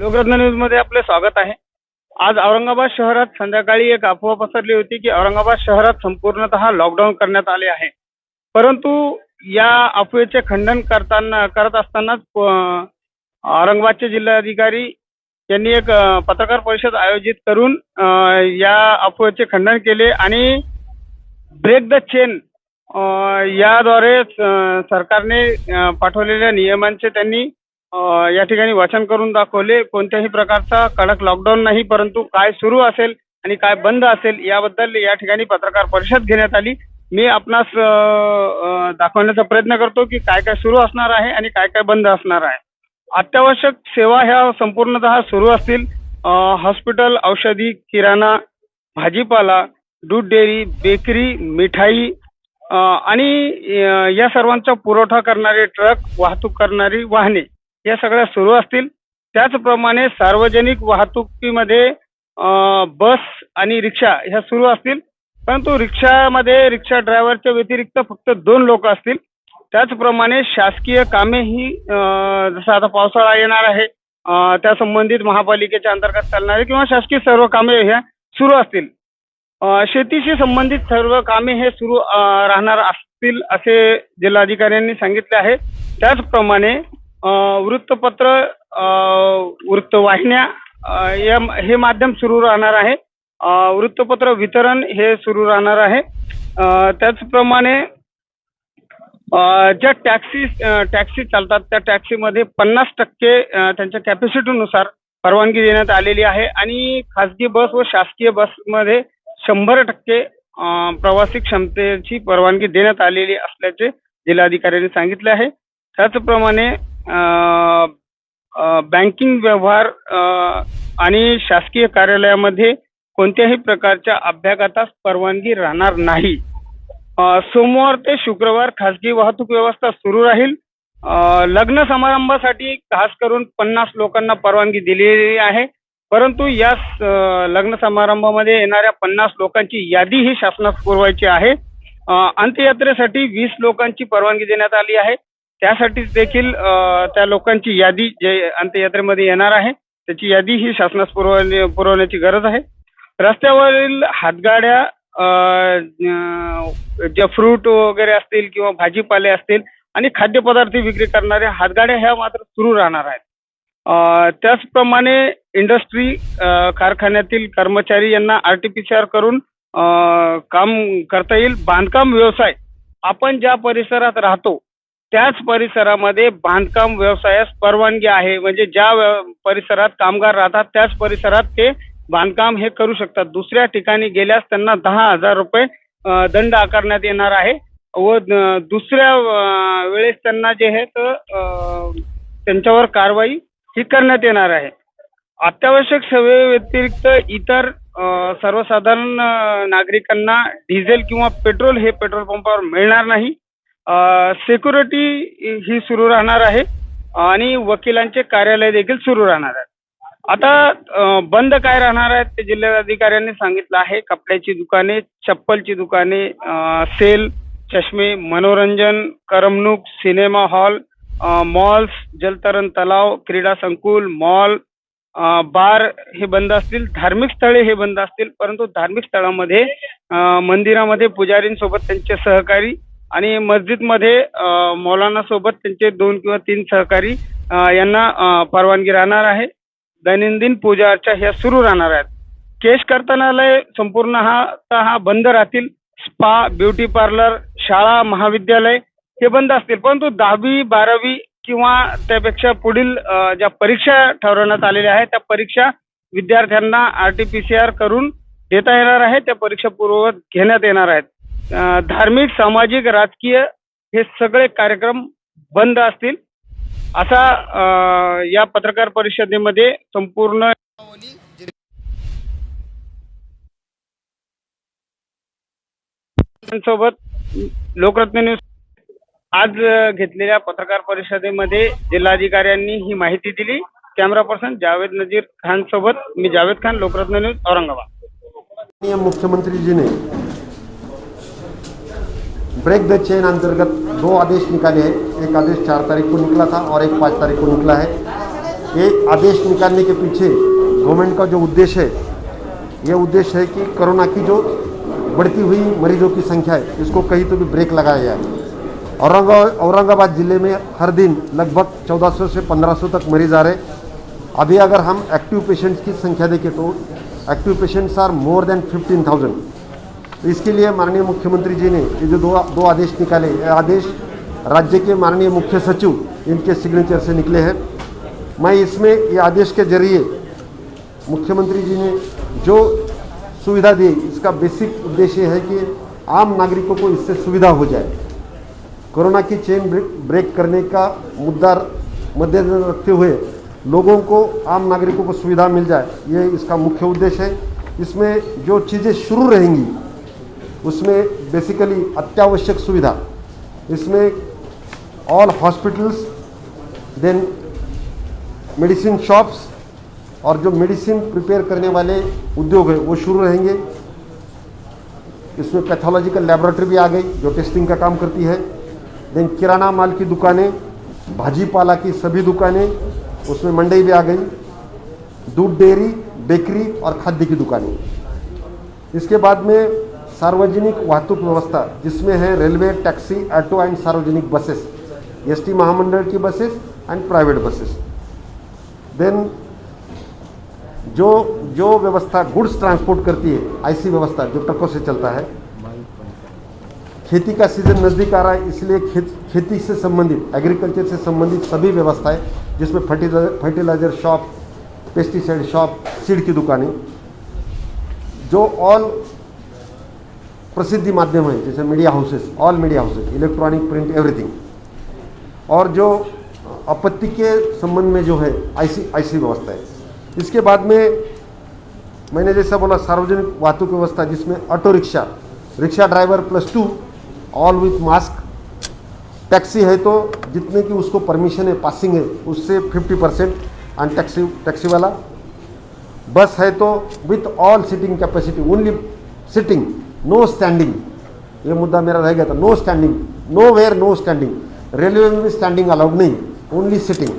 लोकरत्न news मध्ये आपले स्वागत आहे। आज औरंगाबाद शहरात संध्याकाळी एक अफवा पसरली होती की औरंगाबाद शहरात संपूर्णतः लॉकडाऊन करण्यात आले आहे। परंतु या अफवेचे खंडन करत असतानाच औरंगाबादचे जिल्हाधिकारी यांनी एक पत्रकार परिषद आयोजित करून या अफवेचे खंडन केले आणि ब्रेक द चेन याद्वारे सरकारने पाठवलेल्या नियमांचे त्यांनी या ठिकाणी वाचन करून दाखवले। कोणत्याही प्रकारचा कडक लॉकडाऊन नाही, परंतु काय सुरू असेल आणि काय बंद असेल याबद्दल या ठिकाणी पत्रकार परिषद घेण्यात आली। मी आपणास दाखवण्याचा प्रयत्न करतो की काय काय सुरू असणार आहे आणि काय काय बंद असणार आहे। अत्यावश्यक सेवा ह्या संपूर्णतः सुरू असतील। हॉस्पिटल, औषधी, किराणा, भाजीपाला, दूध डेअरी, बेकरी, मिठाई आणि या सर्वांचा पुरवठा करणारे ट्रक, वाहतूक करणारी वाहने या सगळ्या सुरू असतील। त्याचप्रमाणे सार्वजनिक वाहतुकीमध्ये बस आणि रिक्षा ह्या सुरू असतील, परंतु रिक्षा ड्रायव्हरच्या व्यतिरिक्त फक्त 2 लोक असतील। त्याचप्रमाणे शासकीय कामे ही जसं आता पावसाळा येणार आहे त्या संबंधित महापालिकेच्या अंतर्गत चालणारे किंवा शासकीय सर्व कामे ह्या सुरू असतील। शेतीशी संबंधित सर्व कामे हे सुरू राहणार असतील असे जिल्हाधिकाऱ्यांनी सांगितले आहे। त्याचप्रमाणे वृत्तपत्र, वृत्तवाहिन्या हे माध्यम सुरू राहणार आहे। वृत्तपत्र वितरण हे सुरू राहणार आहे। त्याचप्रमाणे ज्या टॅक्सी चालतात त्या टॅक्सीमध्ये 50% त्यांच्या कॅपॅसिटीनुसार परवानगी देण्यात आलेली आहे आणि खासगी बस व शासकीय बसमध्ये 100% प्रवासी क्षमतेची परवानगी देण्यात आलेली असल्याचे जिल्हाधिकाऱ्यांनी सांगितले आहे। त्याचप्रमाणे बँकिंग व्यवहार आणि शासकीय कार्यालयामध्ये कोणत्याही प्रकारच्या अभ्यागतास परवानगी राहणार नाही। सोमवार ते शुक्रवार खासगी वाहतूक व्यवस्था सुरू राहील। लग्न समारंभासाठी खास करून 50 लोकांना परवानगी दिलेली आहे, परंतु या लग्न समारंभामध्ये येणाऱ्या 50 लोकांची यादी ही शासनास पुरवायची आहे। अंत्ययात्रेसाठी 20 लोकांची परवानगी देण्यात आली आहे। त्यासाठी देखील त्या लोकांची यादी जे अंत्ययात्रेमध्ये येणार आहे त्याची यादी ही शासनास पुरवण्याची गरज आहे। रस्त्यावरील हातगाड्या, जे फ्रूट वगैरे असतील किंवा भाजीपाले असतील आणि खाद्यपदार्थ विक्री करणाऱ्या हातगाड्या ह्या मात्र सुरू राहणार आहेत। त्याचप्रमाणे इंडस्ट्री, कारखान्यातील कर्मचारी यांना RT-PCR करून काम करता येईल। बांधकाम व्यवसाय, आपण ज्या परिसरात राहतो त्याच परिसरामध्ये बांधकाम व्यवसायास परवानगी आहे, म्हणजे ज्या परिसरात कामगार राहतात त्याच परिसरात ते बांधकाम हे करू शकतात। दुसऱ्या ठिकाणी गेल्यास त्यांना 10,000 रुपये दंड आकारण्यात येणार आहे व दुसऱ्या वेळेस त्यांना जे आहे तर त्यांच्यावर कारवाई ही करण्यात येणार आहे। अत्यावश्यक सेवेव्यतिरिक्त इतर सर्वसाधारण नागरिकांना डिझेल किंवा पेट्रोल हे पेट्रोल पंपावर मिळणार नाही। सिक्युरिटी ही सुरू राहणार आहे आणि वकिलांचे कार्यालय देखील सुरू राहणार आहे। आता बंद काय राहणार आहेत ते जिल्हाधिकाऱ्यांनी सांगितलं आहे। कपड्याची दुकाने, चप्पलची दुकाने, सेल, चष्मे, मनोरंजन, करमणूक, सिनेमा हॉल, मॉल्स, जलतरण तलाव, क्रीडा संकुल, मॉल, बार हे बंद असतील। धार्मिक स्थळे हे बंद असतील, परंतु धार्मिक स्थळामध्ये मंदिरामध्ये पुजारींसोबत त्यांचे सहकारी आणि मस्जिदमध्ये मौलाना सोबत त्यांचे 2 किंवा 3 सहकारी यांना परवानगी राहणार आहे। दैनंदिन पूजा अर्चा ह्या सुरू राहणार आहेत। केश कर्तनालय संपूर्ण हा बंद राहतील। स्पा, ब्युटी पार्लर, शाळा, महाविद्यालय हे बंद असतील, परंतु 10वी 12वी किंवा त्यापेक्षा पुढील ज्या परीक्षा ठरवण्यात आलेल्या आहेत त्या परीक्षा विद्यार्थ्यांना RT-PCR करून देता येणार आहे, त्या परीक्षा पूर्ववत घेण्यात येणार आहेत। धार्मिक, सामाजिक, राजकीय हे सगळे कार्यक्रम बंद असतील असा या पत्रकार परिषदेमध्ये संपूर्ण सोबत लोकरत्न न्यूज आज घेतलेल्या पत्रकार परिषदेमध्ये जिल्हाधिकाऱ्यांनी ही माहिती दिली। कॅमेरा पर्सन जावेद नजीर खान सोबत मी जावेद खान, लोकरत्न न्यूज, औरंगाबाद। मुख्यमंत्री जी ने ब्रेक द चेन अंतर्गत 2 आदेश निकाले हैं। एक आदेश 4 तारीख को निकला था और एक 5 तारीख को निकला है। ये आदेश निकालने के पीछे गवर्नमेंट का जो उद्देश्य है, ये उद्देश्य है कि कोरोना की जो बढ़ती हुई मरीजों की संख्या है, इसको कहीं तो भी ब्रेक लगाया जाए। औरंगाबाद जिले में हर दिन लगभग 1400 से 1500 तक मरीज आ रहे। अभी अगर हम एक्टिव पेशेंट्स की संख्या देखें तो active patients are more than 15,000। तो इसके लिए माननीय मुख्यमंत्री जी ने ये जो दो आदेश निकाले, ये आदेश राज्य के माननीय मुख्य सचिव इनके सिग्नेचर से निकले हैं। मैं इसमें ये आदेश के जरिए मुख्यमंत्री जी ने जो सुविधा दी, इसका बेसिक उद्देश्य है कि आम नागरिकों को इससे सुविधा हो जाए। कोरोना की चेन ब्रेक करने का मुद्दा मद्देनजर रखते हुए लोगों को, आम नागरिकों को सुविधा मिल जाए, ये इसका मुख्य उद्देश्य है। इसमें जो चीज़ें शुरू रहेंगी उसमें बेसिकली अत्यावश्यक सुविधा, इसमें all hospitals, then medicine shops और जो मेडिसिन प्रिपेयर करने वाले उद्योग है वो शुरू रहेंगे। इसमें पैथोलॉजिकल लैबोरेटरी भी आ गई जो टेस्टिंग का काम करती है। देन किराना माल की दुकानें, भाजीपाला की सभी दुकानें, उसमें मंडी भी आ गई, दूध डेयरी, बेकरी और खाद्य की दुकानें। इसके बाद में सार्वजनिक वाहतूक व्यवस्था, जिसमें है रेलवे, टैक्सी, ऑटो एंड सार्वजनिक बसेस, एसटी महामंडल की buses and private buses. Then जो व्यवस्था गुड्स ट्रांसपोर्ट करती है, आईसी व्यवस्था जो ट्रकों से चलता है। खेती का सीजन नज़दीक आ रहा है, इसलिए खेती से संबंधित, एग्रीकल्चर से संबंधित सभी व्यवस्थाएं, जिसमें fertiliser shop, pesticide shop, seed की दुकानें, जो ऑल प्रसिद्धि माध्यम है जैसे media houses, all media houses, electronic, print, everything, और जो आपत्ति के संबंध में जो है आईसी व्यवस्था है। इसके बाद में मैंने जैसा बोला सार्वजनिक वाहतूक व्यवस्था, जिसमें auto rickshaw, rickshaw driver +2 all with mask, taxi है तो जितने की उसको परमिशन है, पासिंग है, उससे 50% एंड टैक्सी वाला, बस है तो with all seating capacity, only sitting, no standing. ये मुद्दा मेरा रह गया था, no standing, no where no standing. Railway में भी स्टैंडिंग अलाउड नहीं, ओनली सिटिंग।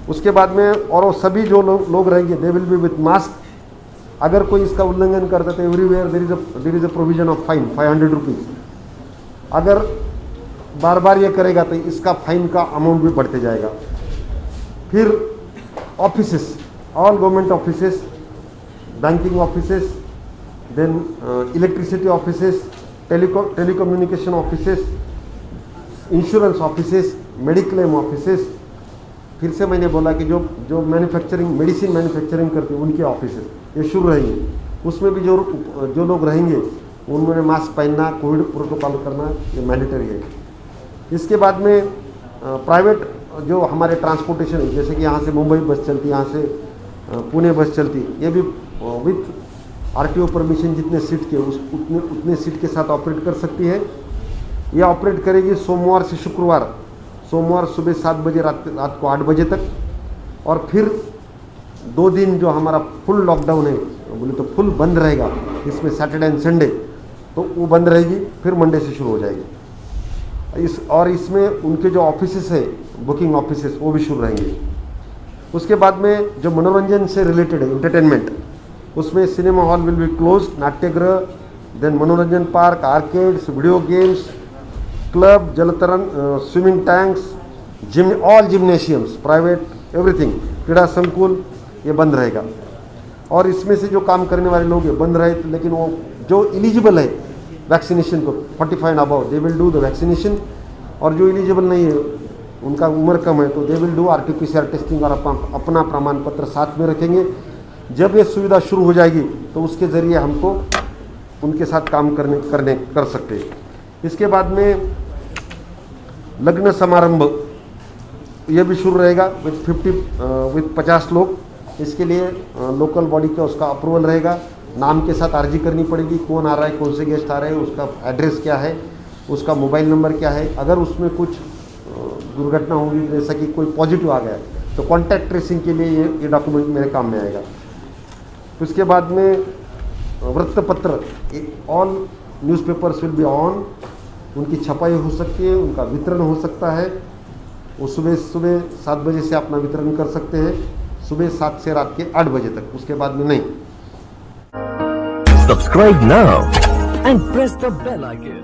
उसके बाद में और वो सभी जो लोग रहेंगे they will be with mask. अगर कोई इसका उल्लंघन करता है तो everywhere there is a provision of fine 500 rupees. अगर बार बार ये करेगा तो इसका फाइन का अमाउंट भी बढ़ते जाएगा। फिर offices, all government offices, banking offices, then electricity offices, telecommunication offices, insurance offices, mediclaim offices. फिर से मैंने बोला कि जो मैन्युफैक्चरिंग, मेडिसिन मैन्युफैक्चरिंग करते हैं उनके ऑफिसेस ये शुरू रहेंगे। उसमें भी जो लोग रहेंगे उन्होंने मास्क पहनना, कोविड प्रोटोकॉल करना, ये मैंडेटरी है। इसके बाद में प्राइवेट जो हमारे ट्रांसपोर्टेशन है, जैसे कि यहाँ से मुंबई बस चलती, यहाँ से पुणे बस चलती, ये भी विथ आरटीओ परमिशन जितने सीट के उतने सीट के साथ ऑपरेट कर सकती है। ये ऑपरेट करेगी सोमवार से शुक्रवार, सोमवार सुबह 7 बजे, रात को 8 बजे तक। और फिर 2 दिन जो हमारा फुल लॉकडाउन है, बोले तो फुल बंद रहेगा, इसमें सैटरडे एंड संडे, तो वो बंद रहेगी, फिर मंडे से शुरू हो जाएगी। इसमें उनके जो ऑफिसेस है, बुकिंग ऑफिसेस, वो भी शुरू रहेंगे। उसके बाद में जो मनोरंजन से रिलेटेड है, इंटरटेनमेंट, उसमें cinema hall will be close, नाट्यगृह, देन मनोरंजन park, arcades, video games, club, जलतरण, swimming tanks, gym, all gymnasiums, private, everything, क्रीड़ा संकुल, ये बंद रहेगा। और इसमें से जो काम करने वाले लोग ये बंद रहे, लेकिन वो जो एलिजिबल है वैक्सीनेशन को 45 end above, they will do the vaccination. और जो एलिजिबल नहीं है, उनका उम्र कम है, तो they will do RT-PCR testing और अपना प्रमाण पत्र साथ में रखेंगे। जब ये सुविधा शुरू हो जाएगी तो उसके ज़रिए हमको उनके साथ काम कर सकते हैं। इसके बाद में लग्न समारंभ ये भी शुरू रहेगा विथ 50 लोग। इसके लिए लोकल बॉडी का उसका अप्रूवल रहेगा, नाम के साथ अर्जी करनी पड़ेगी, कौन आ रहा है, कौन से गेस्ट आ रहे हैं, उसका एड्रेस क्या है, उसका मोबाइल नंबर क्या है। अगर उसमें कुछ दुर्घटना होगी, जैसा कि कोई पॉजिटिव आ गया, तो कॉन्टैक्ट ट्रेसिंग के लिए ये डॉक्यूमेंट मेरे काम में आएगा। उसके बाद में वृत्तपत्र, all newspapers will be on, उनकी छपाई हो सकती है, उनका वितरण हो सकता है। वो सुबह सुबह 7 बजे से अपना वितरण कर सकते हैं, सुबह 7 से रात के 8 बजे तक, उसके बाद में नहीं। Subscribe now and press the bell icon.